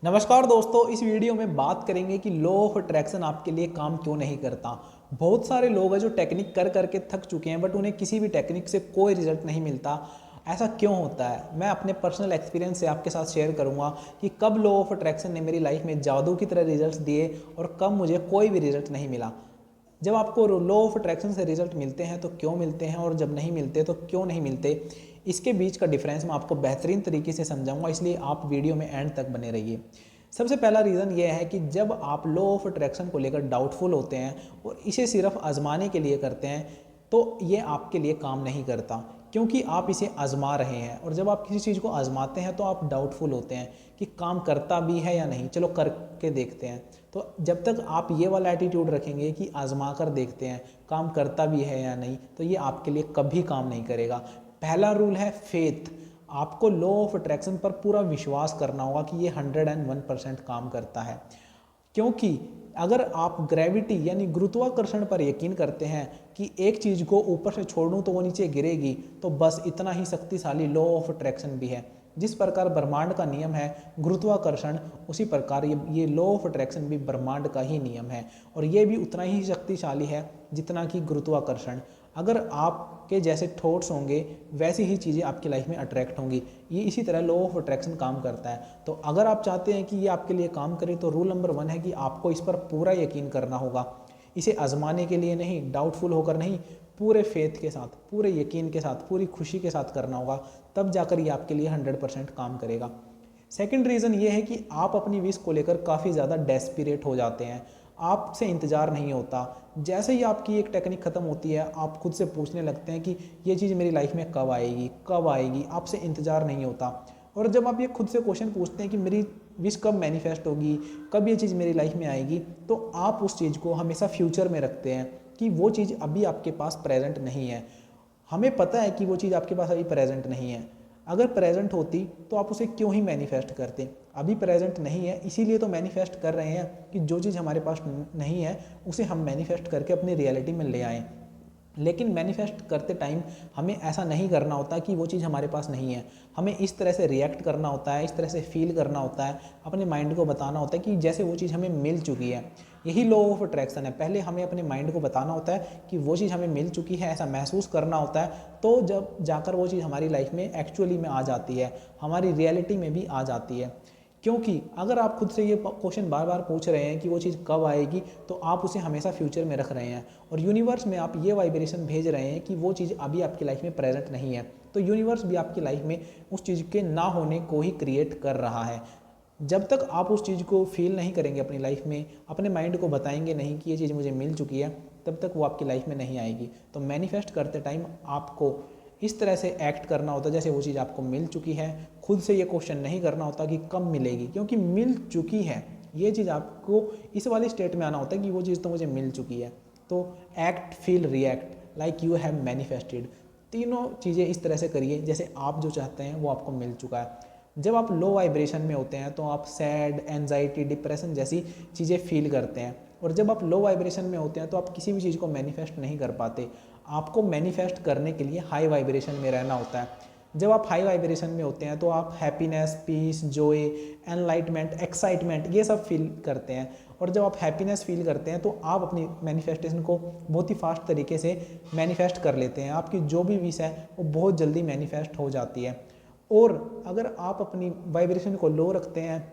नमस्कार दोस्तों, इस वीडियो में बात करेंगे कि लॉ ऑफ अट्रैक्शन आपके लिए काम क्यों नहीं करता। बहुत सारे लोग हैं जो टेक्निक कर करके थक चुके हैं, बट उन्हें किसी भी टेक्निक से कोई रिजल्ट नहीं मिलता। ऐसा क्यों होता है, मैं अपने पर्सनल एक्सपीरियंस से आपके साथ शेयर करूंगा कि कब लॉ ऑफ अट्रैक्शन ने मेरी लाइफ में जादू की तरह रिजल्ट्स दिए और कब मुझे कोई भी रिजल्ट नहीं मिला। जब आपको लॉ ऑफ अट्रैक्शन से रिजल्ट मिलते हैं तो क्यों मिलते हैं, और जब नहीं मिलते तो क्यों नहीं मिलते, इसके बीच का डिफरेंस मैं आपको बेहतरीन तरीके से समझाऊंगा, इसलिए आप वीडियो में एंड तक बने रहिए। सबसे पहला रीज़न ये है कि जब आप लॉ ऑफ अट्रैक्शन को लेकर डाउटफुल होते हैं और इसे सिर्फ आजमाने के लिए करते हैं तो ये आपके लिए काम नहीं करता, क्योंकि आप इसे आजमा रहे हैं। और जब आप किसी चीज़ को आजमाते हैं तो आप डाउटफुल होते हैं कि काम करता भी है या नहीं, चलो करके देखते हैं। तो जब तक आप ये वाला एटीट्यूड रखेंगे कि आजमा कर देखते हैं काम करता भी है या नहीं, तो ये आपके लिए कभी काम नहीं करेगा। पहला रूल है फेथ। आपको लॉ ऑफ अट्रैक्शन पर पूरा विश्वास करना होगा कि ये 101% काम करता है, क्योंकि अगर आप ग्रेविटी यानी गुरुत्वाकर्षण पर यकीन करते हैं कि एक चीज़ को ऊपर से छोड़ दूँ तो वो नीचे गिरेगी, तो बस इतना ही शक्तिशाली लॉ ऑफ अट्रैक्शन भी है। जिस प्रकार ब्रह्मांड का नियम है गुरुत्वाकर्षण, उसी प्रकार ये लॉ ऑफ अट्रैक्शन भी ब्रह्मांड का ही नियम है, और ये भी उतना ही शक्तिशाली है जितना कि गुरुत्वाकर्षण। अगर आपके जैसे थॉट्स होंगे वैसी ही चीज़ें आपकी लाइफ में अट्रैक्ट होंगी। ये इसी तरह लॉ ऑफ अट्रैक्शन काम करता है। तो अगर आप चाहते हैं कि ये आपके लिए काम करे तो रूल नंबर 1 है कि आपको इस पर पूरा यकीन करना होगा। इसे आजमाने के लिए नहीं, डाउटफुल होकर नहीं, पूरे फेथ के साथ, पूरे यकीन के साथ, पूरी खुशी के साथ करना होगा, तब जाकर ये आपके लिए 100% काम करेगा। सेकंड रीज़न ये है कि आप अपनी विश को लेकर काफ़ी ज़्यादा डेस्परेट हो जाते हैं। आपसे इंतज़ार नहीं होता। जैसे ही आपकी एक टेक्निक ख़त्म होती है आप खुद से पूछने लगते हैं कि ये चीज़ मेरी लाइफ में कब आएगी, कब आएगी। आपसे इंतज़ार नहीं होता। और जब आप ये खुद से क्वेश्चन पूछते हैं कि मेरी विश कब मैनिफेस्ट होगी, कब ये चीज़ मेरी लाइफ में आएगी, तो आप उस चीज़ को हमेशा फ्यूचर में रखते हैं कि वो चीज़ अभी आपके पास प्रेजेंट नहीं है। हमें पता है कि वो चीज़ आपके पास अभी प्रेजेंट नहीं है। अगर प्रेजेंट होती तो आप उसे क्यों ही मैनिफेस्ट करते। अभी प्रेजेंट नहीं है, इसीलिए तो मैनिफेस्ट कर रहे हैं कि जो चीज़ हमारे पास नहीं है उसे हम मैनिफेस्ट करके अपनी रियलिटी में ले आएँ। लेकिन मैनिफेस्ट करते टाइम हमें ऐसा नहीं करना होता कि वो चीज़ हमारे पास नहीं है। हमें इस तरह से रिएक्ट करना होता है, इस तरह से फील करना होता है, अपने माइंड को बताना होता है कि जैसे वो चीज़ हमें मिल चुकी है। यही लॉ ऑफ अट्रैक्शन है। पहले हमें अपने माइंड को बताना होता है कि वो चीज़ हमें मिल चुकी है, ऐसा महसूस करना होता है, तो जब जाकर वो चीज़ हमारी लाइफ में एक्चुअली में आ जाती है, हमारी रियलिटी में भी आ जाती है। क्योंकि अगर आप खुद से ये क्वेश्चन बार बार पूछ रहे हैं कि वो चीज़ कब आएगी, तो आप उसे हमेशा फ्यूचर में रख रहे हैं, और यूनिवर्स में आप ये वाइब्रेशन भेज रहे हैं कि वो चीज़ अभी आपकी लाइफ में प्रेजेंट नहीं है। तो यूनिवर्स भी आपकी लाइफ में उस चीज़ के ना होने को ही क्रिएट कर रहा है। जब तक आप उस चीज़ को फील नहीं करेंगे अपनी लाइफ में, अपने माइंड को बताएंगे नहीं कि ये चीज़ मुझे मिल चुकी है, तब तक वो आपकी लाइफ में नहीं आएगी। तो मैनिफेस्ट करते टाइम आपको इस तरह से एक्ट करना होता है जैसे वो चीज़ आपको मिल चुकी है। खुद से ये क्वेश्चन नहीं करना होता कि कब मिलेगी, क्योंकि मिल चुकी है। ये चीज़ आपको इस वाली स्टेट में आना होता है कि वो चीज़ तो मुझे मिल चुकी है। तो act, feel, react like you have manifested, तीनों चीज़ें इस तरह से करिए जैसे आप जो चाहते हैं वो आपको मिल चुका है। जब आप लो वाइब्रेशन में होते हैं तो आप सैड, एंजाइटी, डिप्रेशन जैसी चीज़ें फील करते हैं, और जब आप लो वाइब्रेशन में होते हैं तो आप किसी भी चीज़ को मैनिफेस्ट नहीं कर पाते। आपको मैनिफेस्ट करने के लिए हाई वाइब्रेशन में रहना होता है। जब आप हाई वाइब्रेशन में होते हैं तो आप happiness, peace, joy, enlightenment, excitement ये सब फील करते हैं। और जब आप हैप्पीनेस फील करते हैं तो आप अपनी मैनिफेस्टेशन को बहुत ही फास्ट तरीके से मैनिफेस्ट कर लेते हैं। आपकी जो भी विश है वो बहुत जल्दी मैनिफेस्ट हो जाती है। और अगर आप अपनी वाइब्रेशन को लो रखते हैं,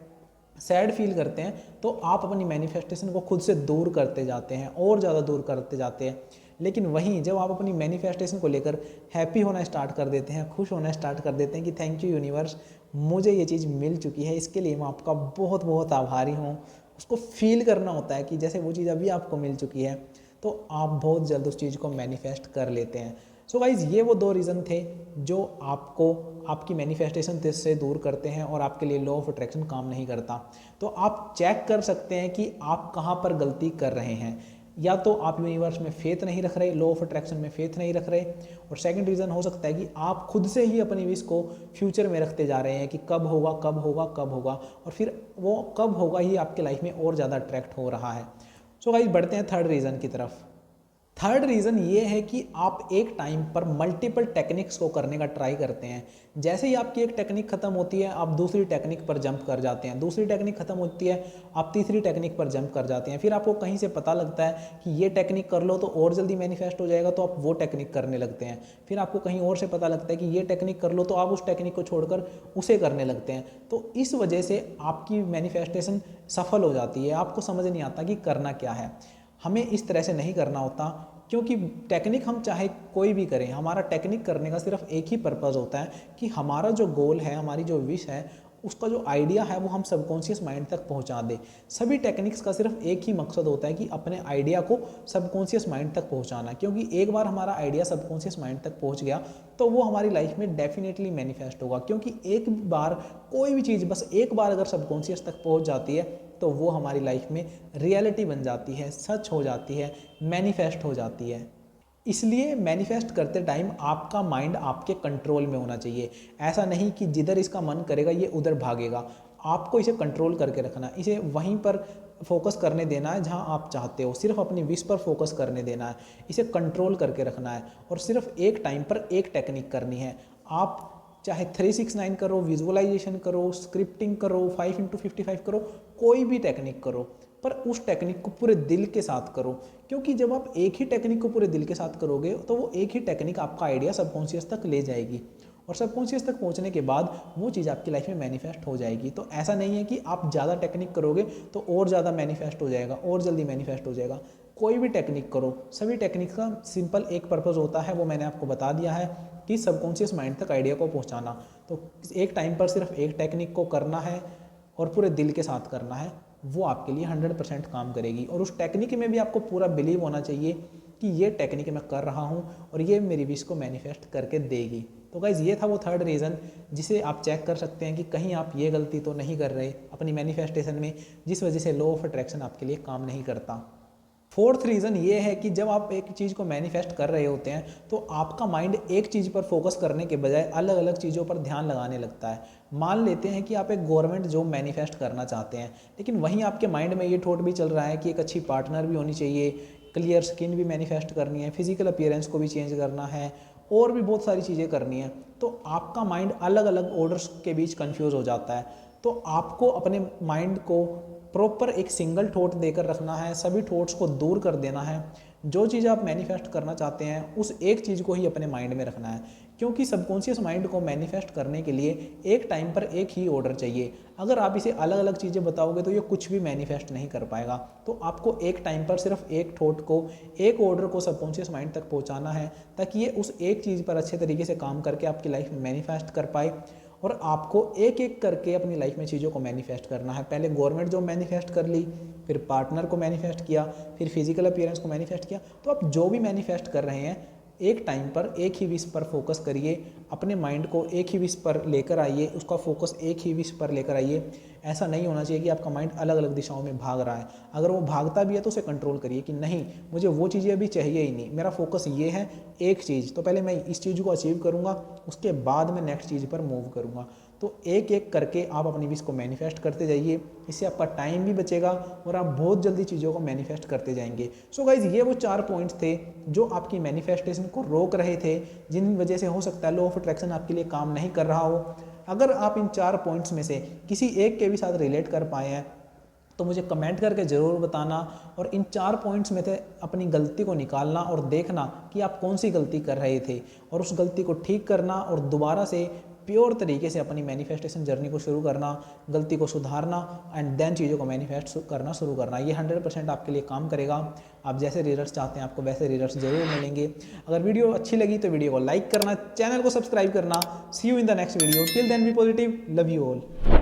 सैड फील करते हैं, तो आप अपनी मैनिफेस्टेशन को खुद से दूर करते जाते हैं और ज़्यादा दूर करते जाते हैं। लेकिन वहीं जब आप अपनी मैनिफेस्टेशन को लेकर हैप्पी होना स्टार्ट कर देते हैं, खुश होना स्टार्ट कर देते हैं कि थैंक यू यूनिवर्स, मुझे ये चीज़ मिल चुकी है, इसके लिए मैं आपका बहुत बहुत आभारी हूँ। उसको फील करना होता है कि जैसे वो चीज़ अभी आपको मिल चुकी है, तो आप बहुत जल्द उस चीज़ को मैनिफेस्ट कर लेते हैं। सो गाइज़, ये वो 2 रीज़न थे जो आपको आपकी मैनिफेस्टेशन से दूर करते हैं और आपके लिए लॉ ऑफ अट्रैक्शन काम नहीं करता। तो आप चेक कर सकते हैं कि आप कहाँ पर गलती कर रहे हैं। या तो आप यूनिवर्स में फेथ नहीं रख रहे, लॉ ऑफ अट्रैक्शन में फेथ नहीं रख रहे, और सेकंड रीज़न हो सकता है कि आप खुद से ही अपनी विश को फ्यूचर में रखते जा रहे हैं कि कब होगा, कब होगा, कब होगा, और फिर वो कब होगा ही आपके लाइफ में और ज़्यादा अट्रैक्ट हो रहा है। सो गाइस, बढ़ते हैं थर्ड रीज़न की तरफ। थर्ड रीज़न ये है कि आप एक टाइम पर मल्टीपल टेक्निक्स को करने का ट्राई करते हैं। जैसे ही आपकी एक टेक्निक खत्म होती है, आप दूसरी टेक्निक पर जंप कर जाते हैं, दूसरी टेक्निक खत्म होती है, आप तीसरी टेक्निक पर जंप कर जाते हैं। फिर आपको कहीं से पता लगता है कि ये टेक्निक कर लो तो और जल्दी मैनिफेस्ट हो जाएगा, तो आप वो टेक्निक करने लगते हैं। फिर आपको कहीं और से पता लगता है कि ये टेक्निक कर लो, तो आप उस टेक्निक को छोड़कर उसे करने लगते हैं। तो इस वजह से आपकी मैनिफेस्टेशन सफल हो जाती है। आपको समझ नहीं आता कि करना क्या है। हमें इस तरह से नहीं करना होता, क्योंकि टेक्निक हम चाहे कोई भी करें, हमारा टेक्निक करने का सिर्फ एक ही पर्पज़ होता है कि हमारा जो गोल है, हमारी जो विश है, उसका जो आइडिया है वो हम सबकॉन्शियस माइंड तक पहुंचा दें। सभी टेक्निक्स का सिर्फ एक ही मकसद होता है कि अपने आइडिया को सबकॉन्शियस माइंड तक पहुंचाना, क्योंकि एक बार हमारा आइडिया सबकॉन्शियस माइंड तक पहुंच गया तो वो हमारी लाइफ में डेफिनेटली मैनिफेस्ट होगा। क्योंकि एक बार कोई भी चीज़ बस एक बार अगर सबकॉन्शियस तक पहुंच जाती है तो वो हमारी लाइफ में रियलिटी बन जाती है, सच हो जाती है, मैनिफेस्ट हो जाती है। इसलिए मैनिफेस्ट करते टाइम आपका माइंड आपके कंट्रोल में होना चाहिए। ऐसा नहीं कि जिधर इसका मन करेगा ये उधर भागेगा। आपको इसे कंट्रोल करके रखना है, इसे वहीं पर फोकस करने देना है जहां आप चाहते हो, सिर्फ अपनी विश पर फोकस करने देना है, इसे कंट्रोल करके रखना है और सिर्फ एक टाइम पर एक टेक्निक करनी है। आप चाहे 369 करो, विजुअलाइजेशन करो, स्क्रिप्टिंग करो, 5x55 करो, कोई भी टेक्निक करो, पर उस टेक्निक को पूरे दिल के साथ करो। क्योंकि जब आप एक ही टेक्निक को पूरे दिल के साथ करोगे तो वो एक ही टेक्निक आपका आइडिया सबकॉन्शियस तक ले जाएगी और सबकॉन्शियस तक पहुंचने के बाद वो चीज़ आपकी लाइफ में मैनिफेस्ट हो जाएगी। तो ऐसा नहीं है कि आप ज़्यादा टेक्निक करोगे तो और ज़्यादा मैनिफेस्ट हो जाएगा, और जल्दी मैनिफेस्ट हो जाएगा। कोई भी टेक्निक करो, सभी टेक्निक का सिंपल एक पर्पज़ होता है, वो मैंने आपको बता दिया है कि सबकॉन्शियस माइंड तक आइडिया को पहुंचाना। तो एक टाइम पर सिर्फ एक टेक्निक को करना है और पूरे दिल के साथ करना है, वो आपके लिए 100% काम करेगी। और उस टेक्निक में भी आपको पूरा बिलीव होना चाहिए कि ये टेक्निक मैं कर रहा हूँ और ये मेरी विश को मैनिफेस्ट करके देगी। तो गाइज़ ये था वो थर्ड रीज़न जिसे आप चेक कर सकते हैं कि कहीं आप ये गलती तो नहीं कर रहे अपनी मैनिफेस्टेशन में, जिस वजह से लॉ ऑफ अट्रैक्शन आपके लिए काम नहीं करता। फोर्थ रीज़न ये है कि जब आप एक चीज़ को मैनिफेस्ट कर रहे होते हैं तो आपका माइंड एक चीज़ पर फोकस करने के बजाय अलग अलग चीज़ों पर ध्यान लगाने लगता है। मान लेते हैं कि आप एक गवर्नमेंट जॉब मैनिफेस्ट करना चाहते हैं, लेकिन वहीं आपके माइंड में ये थॉट भी चल रहा है कि एक अच्छी पार्टनर भी होनी चाहिए, क्लियर स्किन भी मैनिफेस्ट करनी है, फिजिकल अपीयरेंस को भी चेंज करना है और भी बहुत सारी चीज़ें करनी है। तो आपका माइंड अलग अलग ऑर्डर्स के बीच कन्फ्यूज़ हो जाता है। तो आपको अपने माइंड को प्रॉपर एक सिंगल थॉट देकर रखना है, सभी थॉट्स को दूर कर देना है। जो चीज़ आप मैनिफेस्ट करना चाहते हैं उस एक चीज़ को ही अपने माइंड में रखना है, क्योंकि सबकॉन्शियस माइंड को मैनिफेस्ट करने के लिए एक टाइम पर एक ही ऑर्डर चाहिए। अगर आप इसे अलग अलग चीज़ें बताओगे तो ये कुछ भी मैनिफेस्ट नहीं कर पाएगा। तो आपको एक टाइम पर सिर्फ एक थॉट को, एक ऑर्डर को सबकॉन्शियस माइंड तक पहुंचाना है, ताकि ये उस एक चीज़ पर अच्छे तरीके से काम करके आपकी लाइफ में मैनिफेस्ट कर पाए। और आपको एक एक करके अपनी लाइफ में चीज़ों को मैनिफेस्ट करना है। पहले गवर्नमेंट जॉब मैनिफेस्ट कर ली, फिर पार्टनर को मैनिफेस्ट किया, फिर फिजिकल अपीयरेंस को मैनिफेस्ट किया। तो आप जो भी मैनिफेस्ट कर रहे हैं एक टाइम पर एक ही विश पर फोकस करिए, अपने माइंड को एक ही विश पर लेकर आइए, उसका फोकस एक ही विश पर लेकर आइए। ऐसा नहीं होना चाहिए कि आपका माइंड अलग अलग दिशाओं में भाग रहा है। अगर वो भागता भी है तो उसे कंट्रोल करिए कि नहीं, मुझे वो चीज़ें अभी चाहिए ही नहीं, मेरा फोकस ये है एक चीज़, तो पहले मैं इस चीज़ को अचीव करूँगा, उसके बाद मैं नेक्स्ट चीज़ पर मूव करूँगा। तो एक एक करके आप अपनी विश को मैनिफेस्ट करते जाइए, इससे आपका टाइम भी बचेगा और आप बहुत जल्दी चीज़ों को मैनिफेस्ट करते जाएंगे। सो गाइज ये वो 4 पॉइंट्स थे जो आपकी मैनिफेस्टेशन को रोक रहे थे, जिन वजह से हो सकता है लॉ ऑफ अट्रैक्शन आपके लिए काम नहीं कर रहा हो। अगर आप इन 4 पॉइंट्स में से किसी एक के भी साथ रिलेट कर पाए हैं तो मुझे कमेंट करके ज़रूर बताना, और इन 4 पॉइंट्स में से अपनी गलती को निकालना और देखना कि आप कौन सी गलती कर रहे थे, और उस गलती को ठीक करना और दोबारा से प्योर तरीके से अपनी मैनिफेस्टेशन जर्नी को शुरू करना, गलती को सुधारना एंड देन चीज़ों को मैनिफेस्ट करना शुरू करना। ये 100% आपके लिए काम करेगा। आप जैसे रिजल्ट्स चाहते हैं आपको वैसे रिजल्ट्स जरूर मिलेंगे। अगर वीडियो अच्छी लगी तो वीडियो को लाइक करना, चैनल को सब्सक्राइब करना। See you in the next video, till then be positive, love you all.